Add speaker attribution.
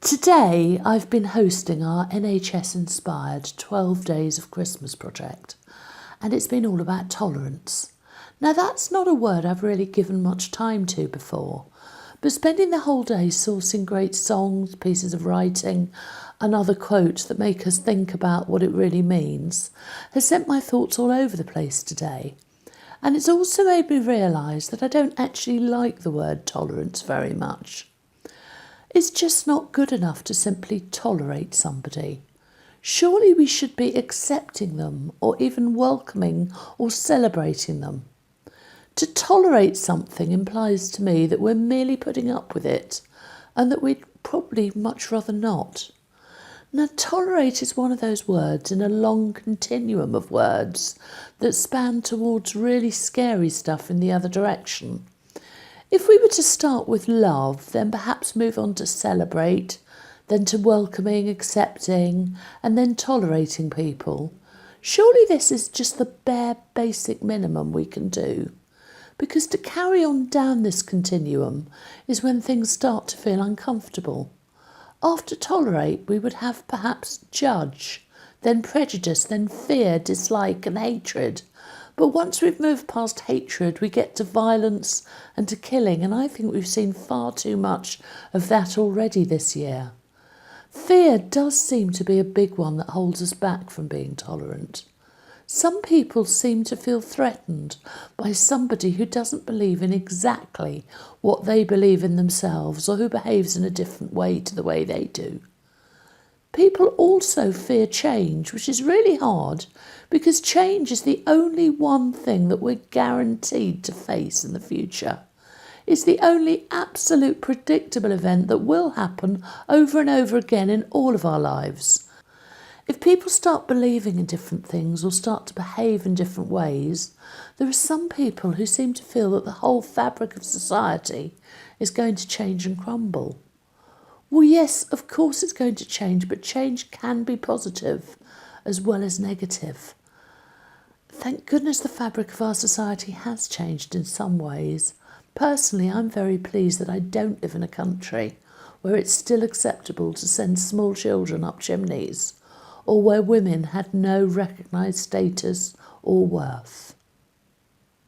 Speaker 1: Today I've been hosting our NHS-inspired 12 Days of Christmas project, and it's been all about tolerance. Now that's not a word I've really given much time to before, but spending the whole day sourcing great songs, pieces of writing and other quotes that make us think about what it really means has sent my thoughts all over the place today. And it's also made me realise that I don't actually like the word tolerance very much. It's just not good enough to simply tolerate somebody. Surely we should be accepting them or even welcoming or celebrating them. To tolerate something implies to me that we're merely putting up with it and that we'd probably much rather not. Now, tolerate is one of those words in a long continuum of words that span towards really scary stuff in the other direction. If we were to start with love, then perhaps move on to celebrate, then to welcoming, accepting, and then tolerating people, surely this is just the bare basic minimum we can do. Because to carry on down this continuum is when things start to feel uncomfortable. After tolerate, we would have perhaps judge, then prejudice, then fear, dislike and hatred. But once we've moved past hatred, we get to violence and to killing, and I think we've seen far too much of that already this year. Fear does seem to be a big one that holds us back from being tolerant. Some people seem to feel threatened by somebody who doesn't believe in exactly what they believe in themselves or who behaves in a different way to the way they do. People also fear change, which is really hard because change is the only one thing that we're guaranteed to face in the future. It's the only absolute predictable event that will happen over and over again in all of our lives. If people start believing in different things or start to behave in different ways, there are some people who seem to feel that the whole fabric of society is going to change and crumble. Well, yes, of course it's going to change, but change can be positive as well as negative. Thank goodness the fabric of our society has changed in some ways. Personally, I'm very pleased that I don't live in a country where it's still acceptable to send small children up chimneys, or where women had no recognised status or worth.